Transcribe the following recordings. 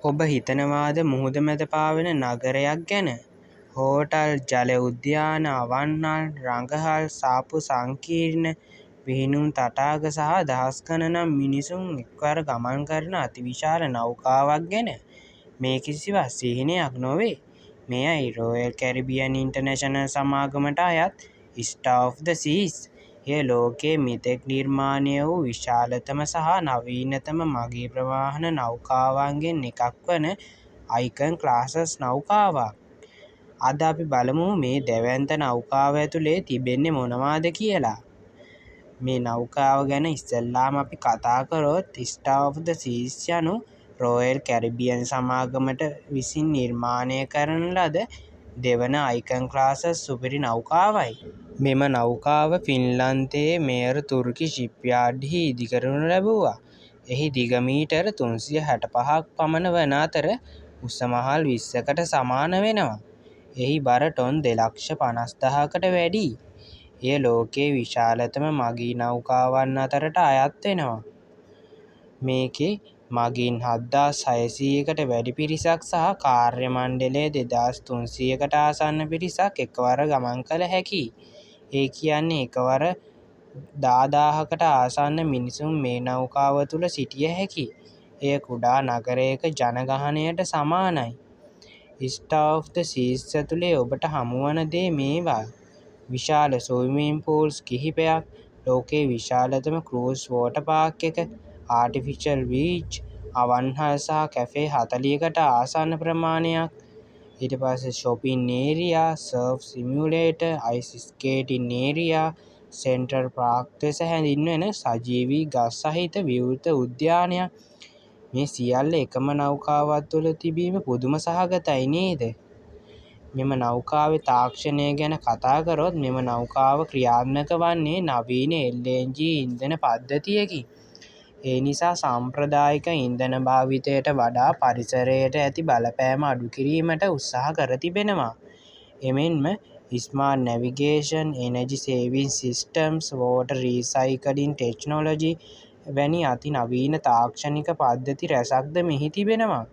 ඔබ හිතනවාද මුහුද මැද පාවෙන නගරයක් ගැන? හෝටල්, ජල උද්‍යාන, අවන්හල්, රඟහල්, සාප්පු සංකීර්ණ, පිහිනුම් තටාක සහ දහස් ගණනක් මිනිසුන් එක්වර ගමන් කරන අතිවිශාල නෞකාවක් ගැන? මේ කිසිවක් සිහිනයක් නොවේ. මෙයයි රොයල් කැරිබියන් ඉන්ටර්නැෂනල් සමාගමට අයත් ස්ටාර් ඔෆ් ද සීස්. එය ලෝකයේ මෙතෙක් නිර්මාණය වූ විශාලතම සහ නවීනතම මගී ප්‍රවාහන නෞකාවන්ගෙන් එකක් වන අයිකන් ක්ලාස් නෞකාවක්. අද අපි බලමු මේ දැවැන්ත නෞකාව ඇතුලේ තිබෙන්නේ මොනවාද කියලා. මේ නෞකාව ගැන ඉස්සෙල්ලාම අපි කතා කරොත් ස්ටාර් ඔෆ් ද සීස් යනු රොයල් කැරිබියන් සමාගමට විසින් නිර්මාණය කරන ලද දෙවන අයිකන් ක්ලාස් සුපිරි නෞකාවයි. මෙම නෞකාව ෆින්ලන්තයේ මේයර් තුර්කි ෂිප්යාඩ්හි ඉදිකරනු ලැබුවා. එහි දිග මීටර් 365ක් පමණ වන අතර උස මහල් 20කට සමාන වෙනවා. එහි බර ටොන් 2,50,000කට වැඩියි. එය ලෝකයේ විශාලතම මගී නෞකාවන් අතරට අයත් වෙනවා. මේකේ මගීන් 7,600කට වැඩි පිරිසක් සහ කාර්ය මණ්ඩලය 2,300කට ආසන්න පිරිසක් එකවර ගමන් කළ හැකියි. ඒ කියන්නේ එකවර 10,000කට ආසන්න මිනිසුන් මේ නෞකාව තුළ සිටිය හැකියි. එය කුඩා නගරයක ජනගහනයට සමානයි. ස්ටාර් ඔෆ් ද සීස් ඇතුලේ ඔබට හමුවන දේ මේවා. විශාල ස්විමින් පූල්ස් කිහිපයක්, ලෝකයේ විශාලතම ක්‍රූස් වෝටර් පාර්ක් එක, ආටිෆිෂල් බීච්, අවන්හල් සහ කැෆේ 40කට ආසන්න ප්‍රමාණයක්. ඊට පස්සේ shopping area, surf simulator, ice skating area, central park ලෙස හැඳින්වෙන සජීවී ගස් සහිත විවෘත උද්‍යානයක්. මේ සියල්ල එකම නෞකාවක් තුළ තිබීම පුදුම සහගතයි නේද? මෙම නෞකාවේ තාක්ෂණය ගැන කතා කරොත් මෙම නෞකාව ක්‍රියාත්මක වන්නේ නවීන LNG ඉන්ධන පද්ධතියකින්. ඒ නිසා සාම්ප්‍රදායික ඉන්ධන භාවිතයට වඩා පරිසරයට ඇති බලපෑම අඩු කිරීමට උත්සාහ කර තිබෙනවා. එමෙන්ම smart navigation, energy saving systems, water recycling technology වැනි අති නවීන තාක්ෂණික පද්ධති රැසක්ද මෙහි තිබෙනවා.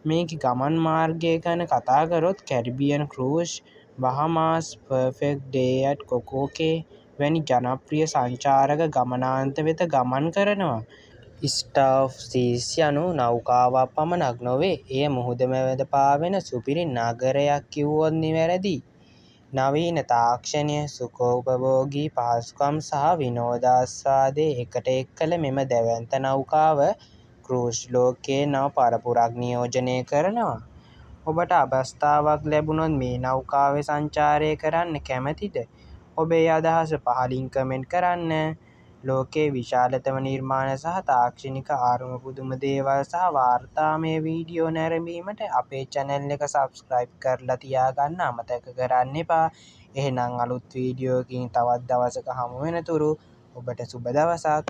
මේකේ ගමන් මාර්ගය ගැන කතා කරොත් කැරිබියන් ක්‍රූස්, බහමාස්, පර්ෆෙක්ට් ඩේ ඇට් කොකෝ කේ වැනි ජනප්‍රිය සංචාරක ගමනාන්ත වෙත ගමන් කරනවා. ස්ටාර් ඔෆ් සීස් යනු නෞකාවක් පමණක් නොවේ. එය මුහුද මැද පාවෙන සුපිරි නගරයක් කිව්වොත් නිවැරදියි. නවීන තාක්ෂණය, සුඛෝපභෝගී පහසුකම් සහ විනෝදාස්වාදය එකට එක් කළ මෙම දැවැන්ත නෞකාව ක්‍රූස් ලෝකයේ නව පරපුරක් නියෝජනය කරනවා. ඔබට අවස්ථාවක් ලැබුණොත් මේ නෞකාවේ සංචාරය කරන්න කැමතිද? ඔබේ අදහස පහලින් කමෙන්ට් කරන්න. ලෝකයේ විශාලතම නිර්මාණ සහ තාක්ෂණික අරුම පුදුම දේවල් සහ වාර්තාමය වීඩියෝ නැරඹීමට අපේ channel එක subscribe කරලා තියාගන්න අමතක කරන්න එපා. එහෙනම් අලුත් වීඩියෝකින් තවත් දවසක හමු වෙනතුරු ඔබට සුබ දවසක්.